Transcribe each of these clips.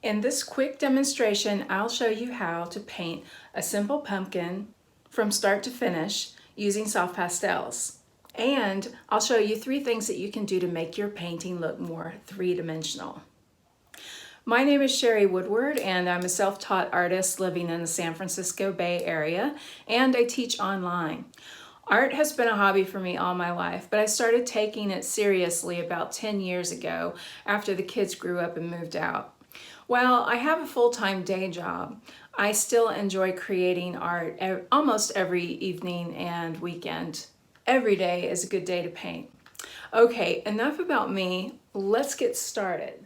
In this quick demonstration, I'll show you how to paint a simple pumpkin from start to finish using soft pastels. And I'll show you 3 things that you can do to make your painting look more three-dimensional. My name is Sherry Woodward, and I'm a self-taught artist living in the San Francisco Bay Area, and I teach online. Art has been a hobby for me all my life, but I started taking it seriously about 10 years ago after the kids grew up and moved out. While I have a full-time day job, I still enjoy creating art almost every evening and weekend. Every day is a good day to paint. Okay, enough about me. Let's get started.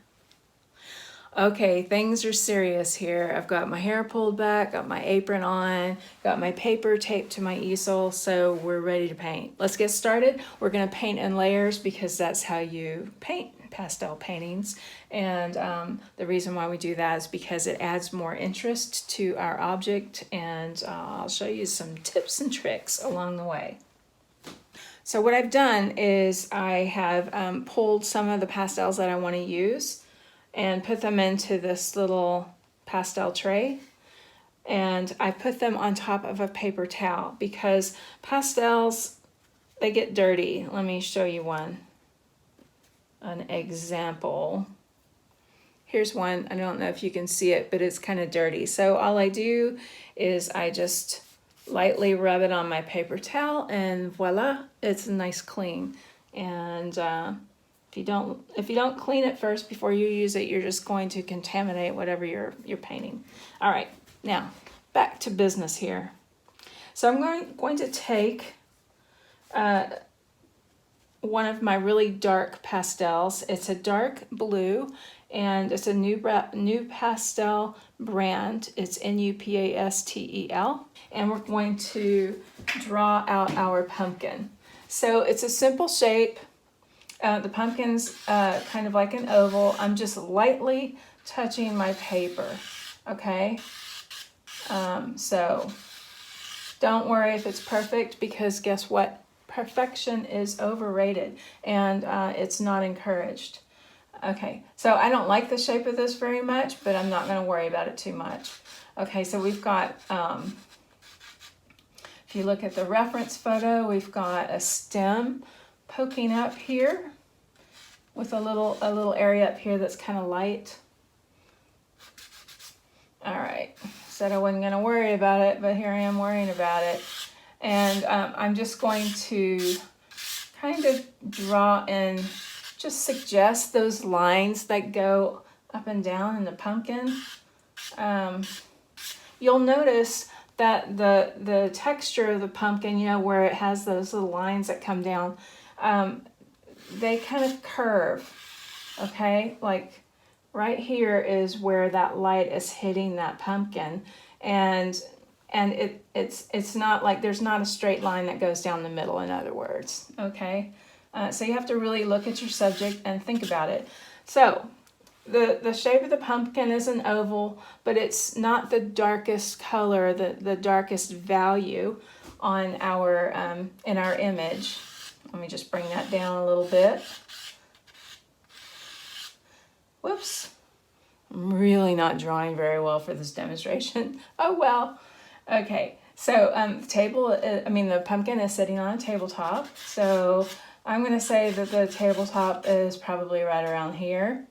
Okay, things are serious here. I've got my hair pulled back, got my apron on, got my paper taped to my easel, so we're ready to paint. Let's get started. We're gonna paint in layers because that's how you paint pastel paintings. And the reason why we do that is because it adds more interest to our object, and I'll show you some tips and tricks along the way. So what I've done is I have pulled some of the pastels that I want to use and put them into this little pastel tray, and I put them on top of a paper towel because pastels, they get dirty. Let me show you an example. Here's one. I don't know if you can see it, but it's kind of dirty. So all I do is I just lightly rub it on my paper towel, and voila, it's nice clean. And if you don't clean it first before you use it, you're just going to contaminate whatever you're painting. All right, now back to business here. So I'm going to take one of my really dark pastels. It's a dark blue, and it's a new pastel brand. It's N-U-P-A-S-T-E-L, and we're going to draw out our pumpkin. So it's a simple shape. The pumpkin's kind of like an oval. I'm just lightly touching my paper, okay? So don't worry if it's perfect, because guess what? Perfection is overrated, and it's not encouraged. Okay, so I don't like the shape of this very much, but I'm not going to worry about it too much. Okay, so we've got, if you look at the reference photo, we've got a stem poking up here with a little area up here that's kind of light. All right, said I wasn't going to worry about it, but here I am worrying about it. And I'm just going to kind of draw and just suggest those lines that go up and down in the pumpkin. You'll notice that the texture of the pumpkin, you know, where it has those little lines that come down, they kind of curve, okay? Like right here is where that light is hitting that pumpkin, and it's not like there's not a straight line that goes down the middle, in other words, okay? So you have to really look at your subject and think about it. So the shape of the pumpkin is an oval, but it's not the darkest color, the darkest value on our in our image. Let me just bring that down a little bit. Whoops. I'm really not drawing very well for this demonstration. Oh well. Okay, so the pumpkin is sitting on a tabletop. So I'm going to say that the tabletop is probably right around here.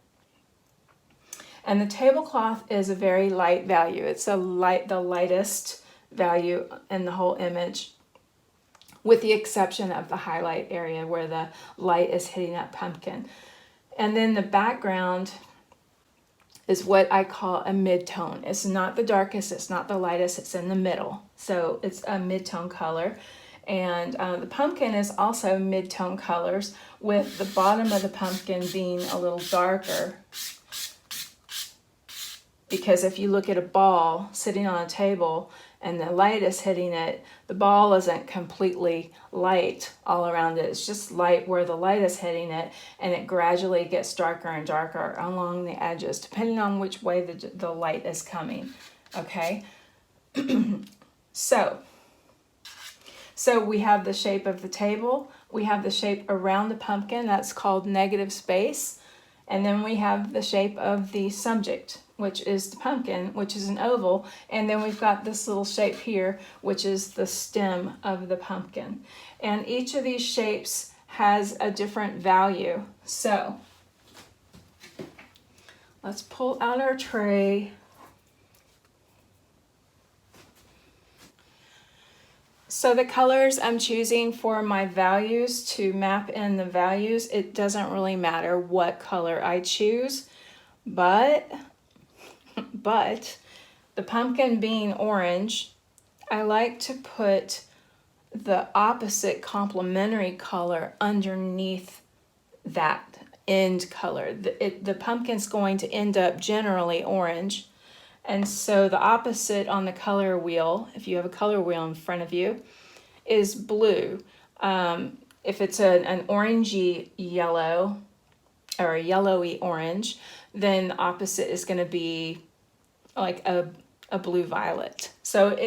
And the tablecloth is a very light value. It's the lightest value in the whole image, with the exception of the highlight area where the light is hitting that pumpkin. And then the background is what I call a mid-tone. It's not the darkest, it's not the lightest, it's in the middle. So it's a mid-tone color. And the pumpkin is also mid-tone colors, with the bottom of the pumpkin being a little darker. Because if you look at a ball sitting on a table and the light is hitting it, the ball isn't completely light all around it. It's just light where the light is hitting it, and it gradually gets darker and darker along the edges, depending on which way the light is coming, okay? So we have the shape of the table. We have the shape around the pumpkin. That's called negative space. And then we have the shape of the subject, which is the pumpkin, which is an oval. And then we've got this little shape here, which is the stem of the pumpkin. And each of these shapes has a different value. So let's pull out our tray. So the colors I'm choosing for my values, to map in the values, it doesn't really matter what color I choose, but the pumpkin being orange, I like to put the opposite complementary color underneath that end color. The pumpkin's going to end up generally orange. And so the opposite on the color wheel, if you have a color wheel in front of you, is blue. If it's an orangey yellow or a yellowy orange, then the opposite is going to be like a blue violet. So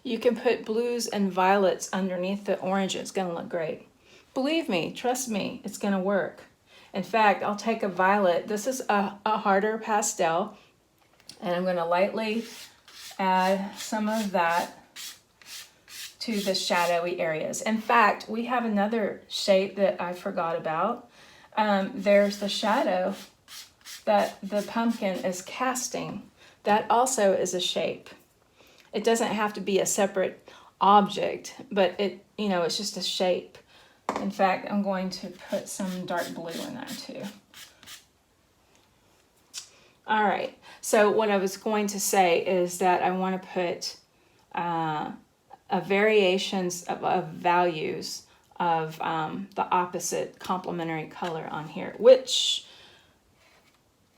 you can put blues and violets underneath the orange. It's going to look great. Believe me, trust me, it's going to work. In fact, I'll take a violet. This is a harder pastel. And I'm going to lightly add some of that to the shadowy areas. In fact, we have another shape that I forgot about. There's the shadow that the pumpkin is casting. That also is a shape. It doesn't have to be a separate object, but it's just a shape. In fact, I'm going to put some dark blue in there too. All right, so what I was going to say is that I want to put variations of values of the opposite complementary color on here, which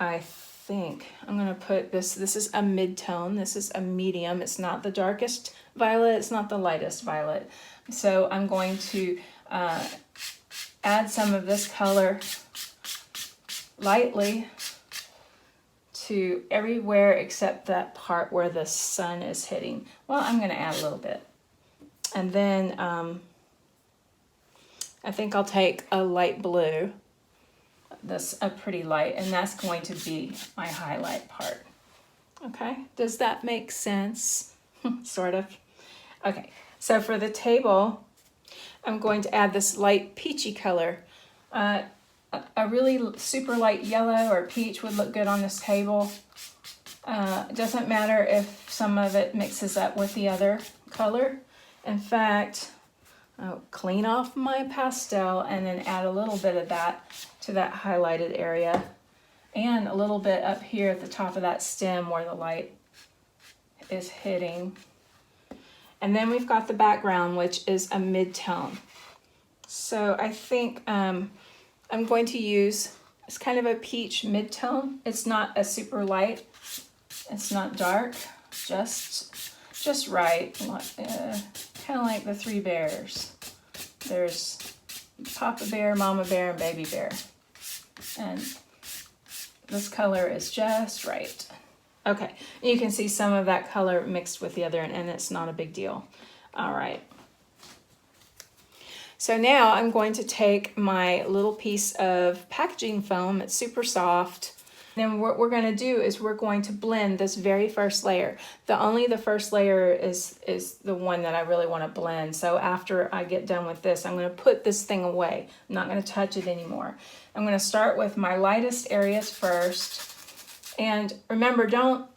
I think I'm going to put this is a mid-tone, this is a medium, it's not the darkest violet, it's not the lightest violet. So I'm going to add some of this color lightly to everywhere except that part where the sun is hitting. Well, I'm going to add a little bit. And then I think I'll take a light blue, that's a pretty light, and that's going to be my highlight part. Okay, does that make sense? Sort of. Okay, so for the table, I'm going to add this light peachy color. A really super light yellow or peach would look good on this table. It doesn't matter if some of it mixes up with the other color. In fact, I'll clean off my pastel and then add a little bit of that to that highlighted area, and a little bit up here at the top of that stem where the light is hitting. And then we've got the background, which is a mid-tone. So I think I'm going to use, it's kind of a peach mid-tone. It's not a super light, it's not dark, just right, kind of like the three bears. There's Papa Bear, Mama Bear, and Baby Bear. And this color is just right. Okay, you can see some of that color mixed with the other, and it's not a big deal. All right. So now I'm going to take my little piece of packaging foam. It's super soft. Then what we're going to do is we're going to blend this very first layer. Only the first layer is the one that I really want to blend. So after I get done with this, I'm going to put this thing away. I'm not going to touch it anymore. I'm going to start with my lightest areas first. And remember, don't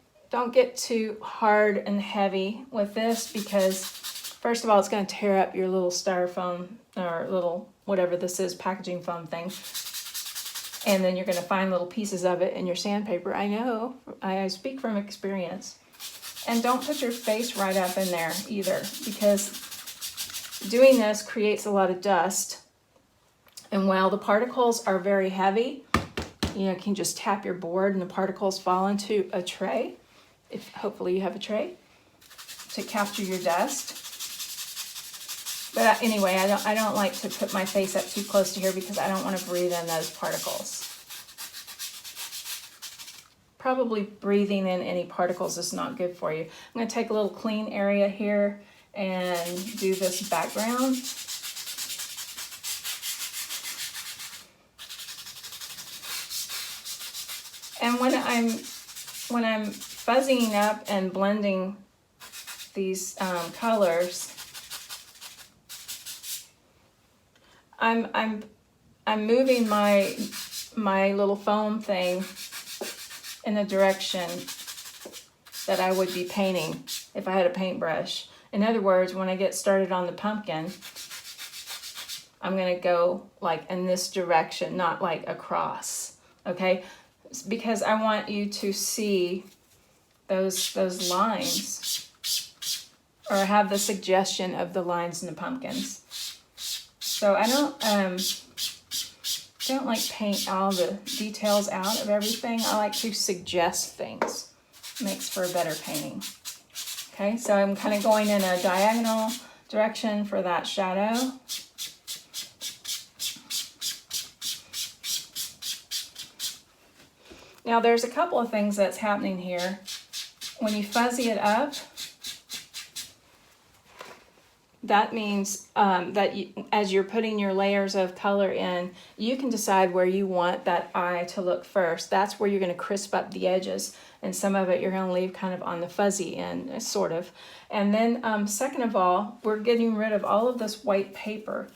get too hard and heavy with this, because first of all, it's going to tear up your little styrofoam or little whatever this is, packaging foam thing. And then you're going to find little pieces of it in your sandpaper. I know, I speak from experience. And don't put your face right up in there either, because doing this creates a lot of dust. And while the particles are very heavy, you can just tap your board and the particles fall into a tray. Hopefully you have a tray to capture your dust. But anyway, I don't like to put my face up too close to here because I don't want to breathe in those particles. Probably breathing in any particles is not good for you. I'm going to take a little clean area here and do this background. when I'm fuzzying up and blending these colors, I'm moving my little foam thing in the direction that I would be painting if I had a paintbrush. In other words, when I get started on the pumpkin, I'm going to go like in this direction, not like across, okay? Because I want you to see those lines, or have the suggestion of the lines in the pumpkins. So I don't like paint all the details out of everything. I like to suggest things. Makes for a better painting. Okay, so I'm kind of going in a diagonal direction for that shadow. Now there's a couple of things that's happening here. When you fuzzy it up, that means that as you're putting your layers of color in, you can decide where you want that eye to look first. That's where you're going to crisp up the edges, and some of it you're going to leave kind of on the fuzzy end, sort of. And then second of all, we're getting rid of all of this white paper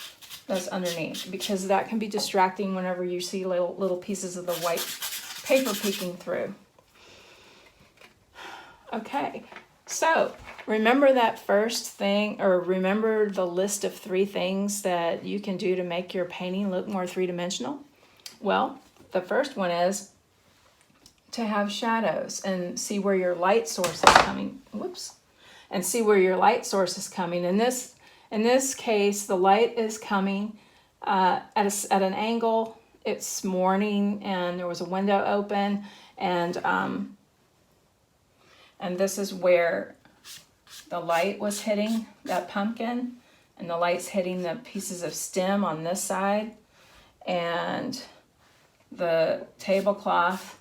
that's underneath, because that can be distracting whenever you see little pieces of the white paper peeking through. Okay, so remember that first thing, or remember the list of 3 things that you can do to make your painting look more three-dimensional? Well, the first one is to have shadows and see where your light source is coming. Whoops. And see where your light source is coming. In this case, the light is coming at an angle. It's morning and there was a window open, and this is where the light was hitting that pumpkin, and the light's hitting the pieces of stem on this side, and the tablecloth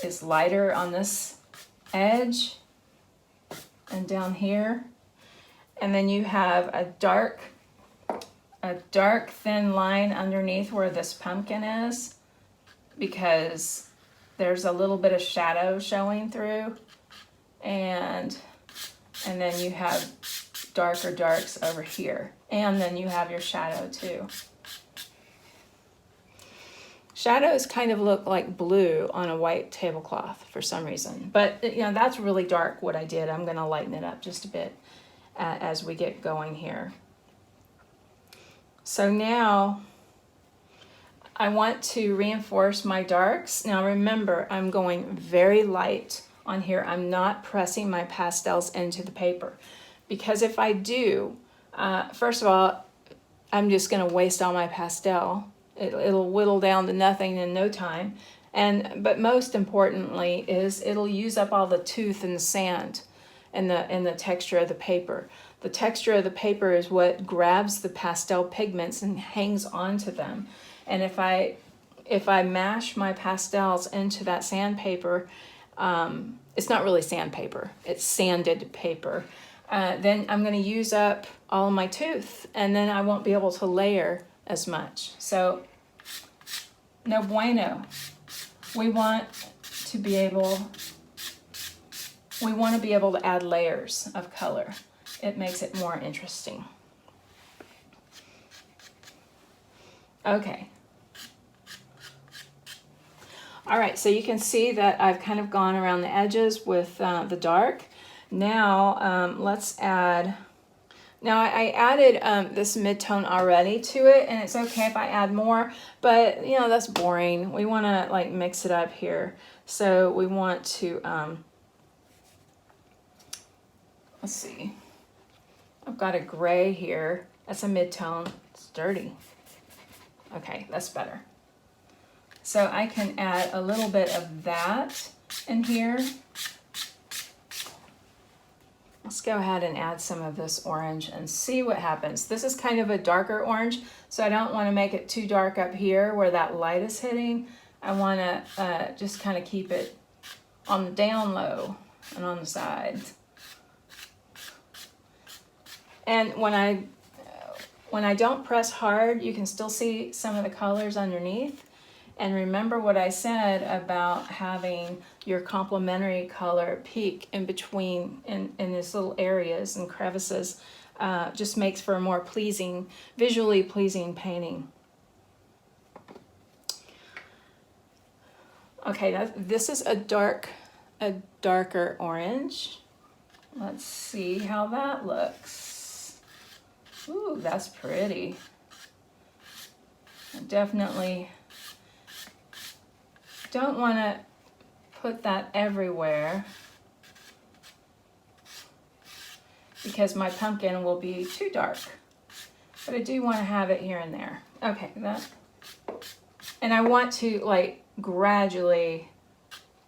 is lighter on this edge and down here. And then you have a dark thin line underneath where this pumpkin is, because there's a little bit of shadow showing through, and then you have darker darks over here, and then you have your shadow too. Shadows kind of look like blue on a white tablecloth for some reason, but that's really dark what I did. I'm going to lighten it up just a bit as we get going here. So now I want to reinforce my darks. Now remember, I'm going very light on here. I'm not pressing my pastels into the paper, because if I do, first of all, I'm just going to waste all my pastel. It'll whittle down to nothing in no time. But most importantly is it'll use up all the tooth and the sand and the texture of the paper. The texture of the paper is what grabs the pastel pigments and hangs onto them. And if I mash my pastels into that sandpaper, it's not really sandpaper, it's sanded paper, then I'm going to use up all of my tooth, and then I won't be able to layer as much. So no bueno. We want to be able to add layers of color. It makes it more interesting. Okay. All right, so you can see that I've kind of gone around the edges with the dark. Now let's add. Now I added this mid-tone already to it, and it's okay if I add more, but that's boring. We want to like mix it up here. So we want to, let's see. I've got a gray here. That's a mid-tone. It's dirty. Okay, that's better. So I can add a little bit of that in here. Let's go ahead and add some of this orange and see what happens. This is kind of a darker orange, so I don't want to make it too dark up here where that light is hitting. I want to just kind of keep it on the down low and on the sides. And when I don't press hard, you can still see some of the colors underneath. And remember what I said about having your complementary color peek in between in these little areas and crevices. Just makes for a more pleasing, visually pleasing painting. Okay, now this is a darker orange. Let's see how that looks. Ooh, that's pretty. I definitely don't want to put that everywhere because my pumpkin will be too dark. But I do want to have it here and there. Okay, and I want to like gradually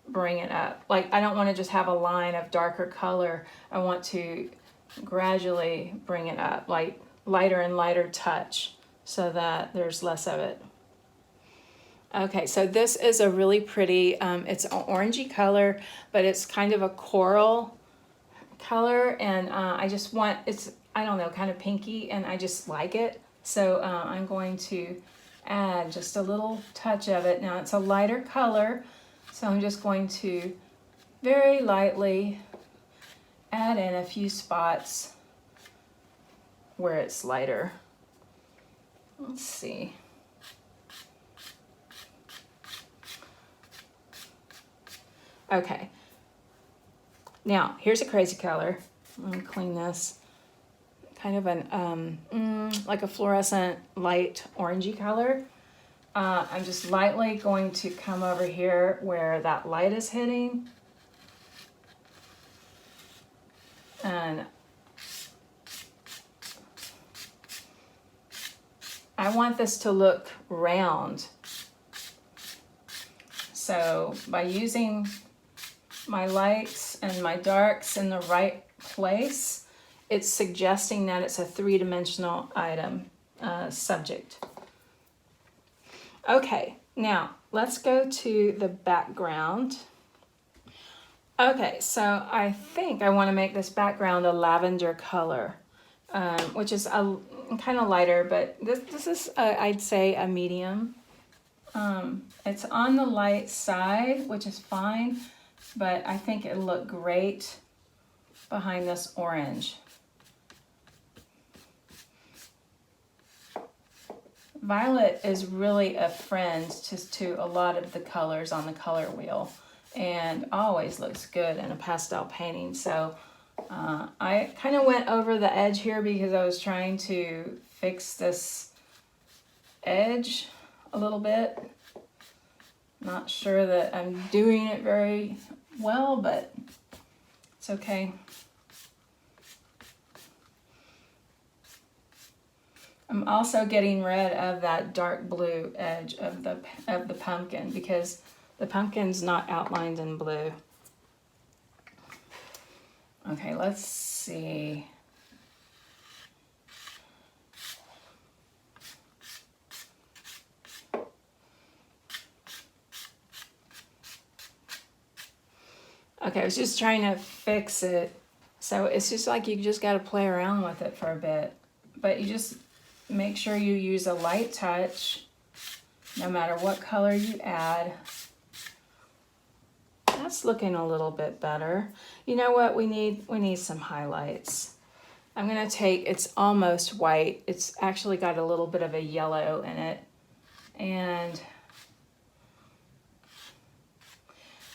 bring it up. Like I don't want to just have a line of darker color. I want to gradually bring it up, like lighter and lighter touch so that there's less of it. Okay, so this is a really pretty, it's an orangey color, but it's kind of a coral color, and I just want, it's, I don't know, kind of pinky, and I just like it. So I'm going to add just a little touch of it. Now it's a lighter color, so I'm just going to very lightly add in a few spots where it's lighter. Let's see. Okay, now here's a crazy color. I'm gonna clean this. Kind of an, like a fluorescent light orangey color. I'm just lightly going to come over here where that light is hitting. And I want this to look round. So by using my lights and my darks in the right place, it's suggesting that it's a three-dimensional item, subject. Okay, now let's go to the background. Okay, so I think I want to make this background a lavender color, which is a kind of lighter, but this is, I'd say, a medium. It's on the light side, which is fine, but I think it'll look great behind this orange. Violet is really a friend to a lot of the colors on the color wheel and always looks good in a pastel painting. So I kind of went over the edge here because I was trying to fix this edge a little bit. Not sure that I'm doing it very well, but it's okay. I'm also getting rid of that dark blue edge of the pumpkin because the pumpkin's not outlined in blue. Okay, let's see. Okay, I was just trying to fix it. So it's just like you just got to play around with it for a bit. But you just make sure you use a light touch no matter what color you add. That's looking a little bit better. You know what we need? We need some highlights. I'm going to take, it's almost white. It's actually got a little bit of a yellow in it. And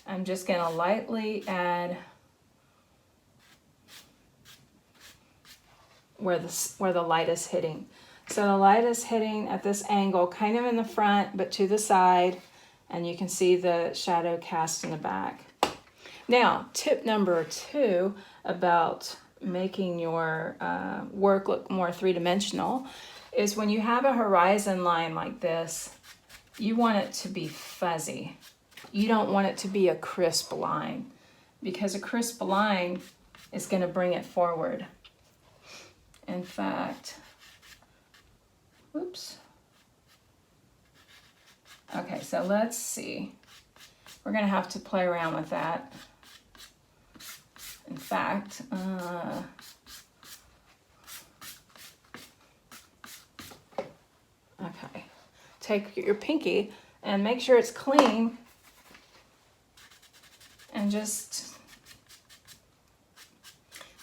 I'm just going to lightly add where the light is hitting. So the light is hitting at this angle, kind of in the front, but to the side, and you can see the shadow cast in the back. Now, tip number 2 about making your work look more three-dimensional is when you have a horizon line like this, you want it to be fuzzy. You don't want it to be a crisp line because a crisp line is going to bring it forward. In fact, oops. Okay, so let's see. We're going to have to play around with that. In fact, okay. Take your pinky And make sure it's clean. And just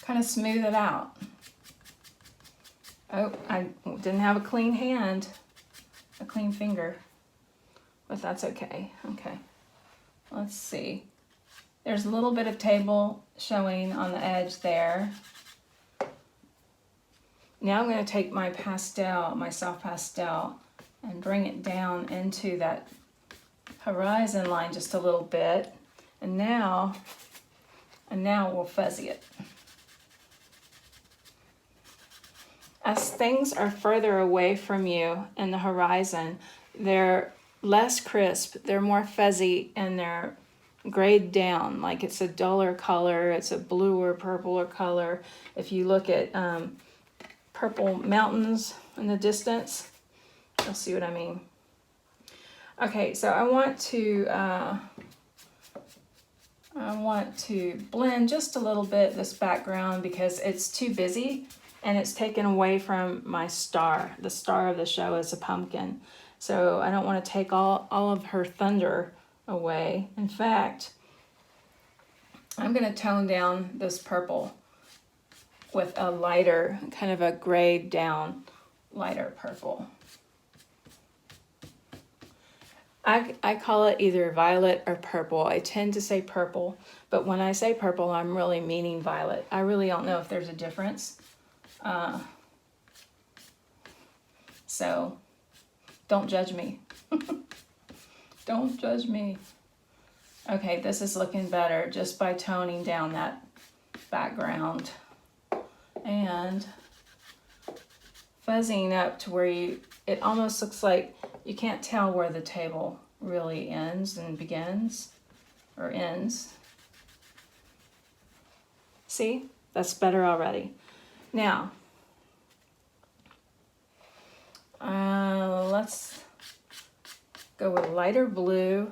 kind of smooth it out. Oh, I didn't have a clean hand, a clean finger, but that's okay. Okay, let's see. There's a little bit of table showing on the edge there. Now I'm going to take my pastel, my soft pastel, and bring it down into that horizon line just a little bit. And now we'll fuzzy it. As things are further away from you in the horizon, they're less crisp, they're more fuzzy, and they're grayed down, like it's a duller color, it's a bluer, purpler color. If you look at purple mountains in the distance, you'll see what I mean. Okay, so I want to blend just a little bit this background because it's too busy and it's taken away from my star. The star of the show is a pumpkin. So I don't want to take all of her thunder away. In fact, I'm going to tone down this purple with a lighter, kind of a grayed down, lighter purple. I call it either violet or purple. I tend to say purple, but when I say purple, I'm really meaning violet. I really don't know if there's a difference. So don't judge me. Don't judge me. Okay, this is looking better just by toning down that background and fuzzying up to where it almost looks like you can't tell where the table really ends and begins or ends. See, that's better already. Now, let's go with lighter blue.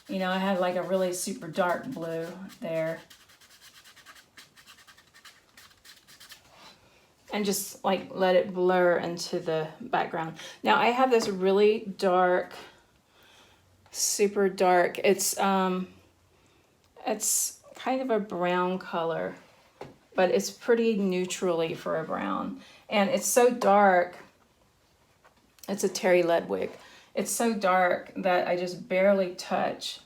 You know, I had like a really super dark blue there. And just like let it blur into the background. Now I have this really dark, super dark. It's kind of a brown color, but it's pretty neutrally for a brown. And it's so dark. It's a Terry Ledwig. It's so dark that I just barely touch.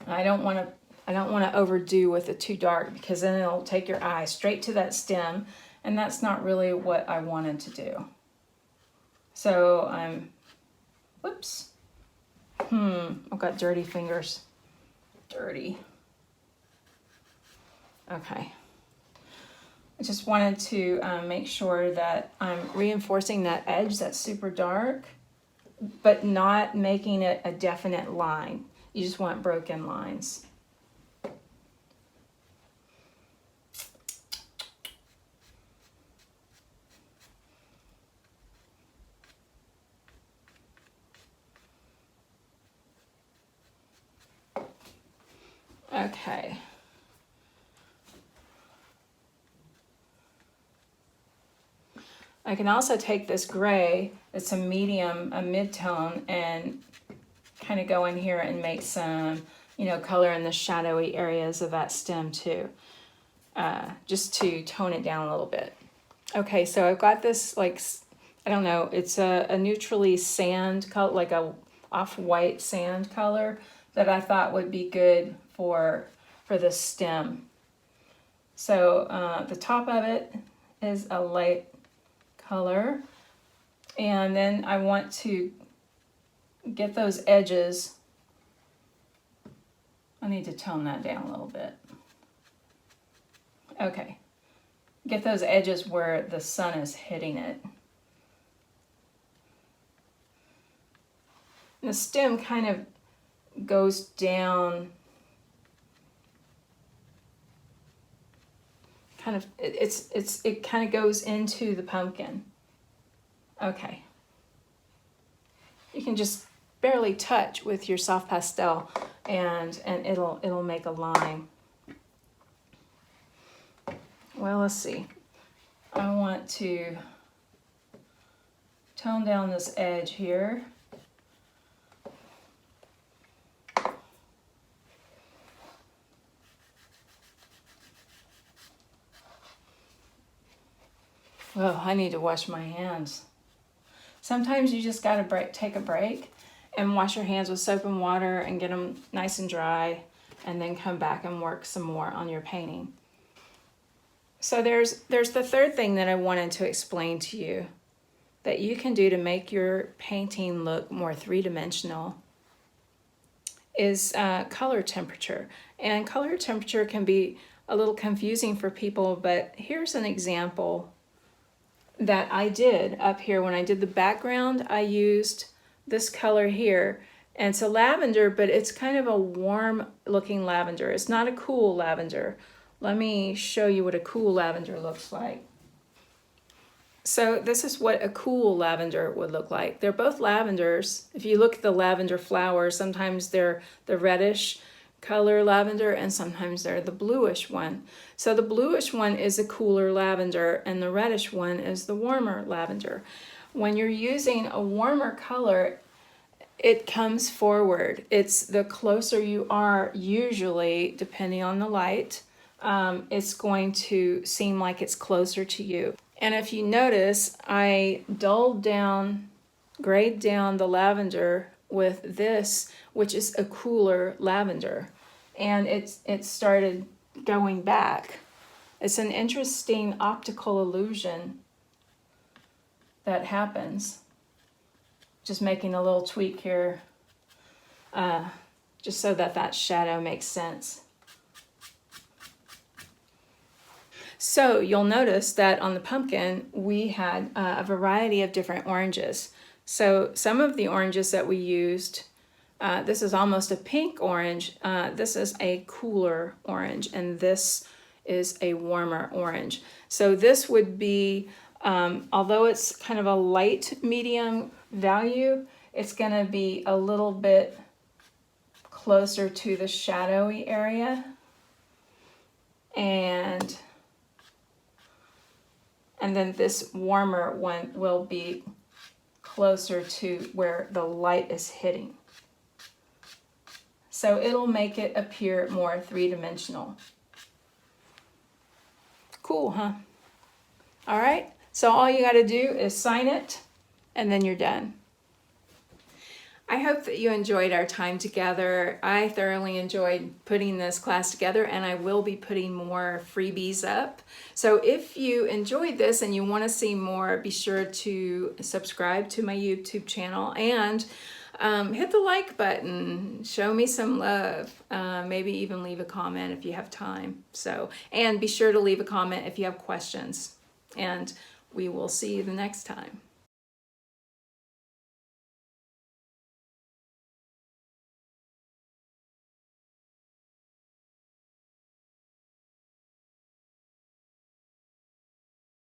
I don't want to overdo with it too dark because then it'll take your eye straight to that stem, and that's not really what I wanted to do. So I'm, whoops. I've got dirty fingers. Dirty. Okay. I just wanted to make sure that I'm reinforcing that edge that's super dark, but not making it a definite line. You just want broken lines. Okay. I can also take this gray, it's a medium, a mid-tone, and kind of go in here and make some, you know, color in the shadowy areas of that stem too, just to tone it down a little bit. Okay, so I've got this, like, I don't know, it's a neutrally sand color, like a off-white sand color that I thought would be good for the stem. So the top of it is a light color, and then I want to get those edges. I need to tone that down a little bit. Okay, get those edges where the sun is hitting it. And the stem kind of goes down, kind of, it kind of goes into the pumpkin. Okay. You can just barely touch with your soft pastel and it'll make a line. Well, let's see. I want to tone down this edge here. Oh, I need to wash my hands. Sometimes you just gotta take a break and wash your hands with soap and water and get them nice and dry, and then come back and work some more on your painting. So there's the third thing that I wanted to explain to you that you can do to make your painting look more three-dimensional is color temperature. And color temperature can be a little confusing for people, but here's an example that I did up here. When I did the background, I used this color here, and it's a lavender, but it's kind of a warm looking lavender. It's not a cool lavender. Let me show you what a cool lavender looks like. So this is what a cool lavender would look like. They're both lavenders. If you look at the lavender flowers, sometimes they're the reddish color lavender and sometimes they're the bluish one. So the bluish one is a cooler lavender and the reddish one is the warmer lavender. When you're using a warmer color, it comes forward. It's the closer you are, usually, depending on the light, it's going to seem like it's closer to you. And if you notice, I grayed down the lavender with this, which is a cooler lavender, and it started going back. It's an interesting optical illusion that happens. Just making a little tweak here, just so that shadow makes sense. So you'll notice that on the pumpkin, we had a variety of different oranges. So some of the oranges that we used, this is almost a pink orange. This is a cooler orange, and this is a warmer orange. So this would be, although it's kind of a light medium value, it's going to be a little bit closer to the shadowy area. And then this warmer one will be closer to where the light is hitting. So it'll make it appear more three-dimensional. Cool, huh? All right, so all you got to do is sign it, and then you're done. I hope that you enjoyed our time together. I thoroughly enjoyed putting this class together, and I will be putting more freebies up. So if you enjoyed this and you want to see more, be sure to subscribe to my YouTube channel and hit the like button. Show me some love. Maybe even leave a comment if you have time. And be sure to leave a comment if you have questions. And we will see you the next time.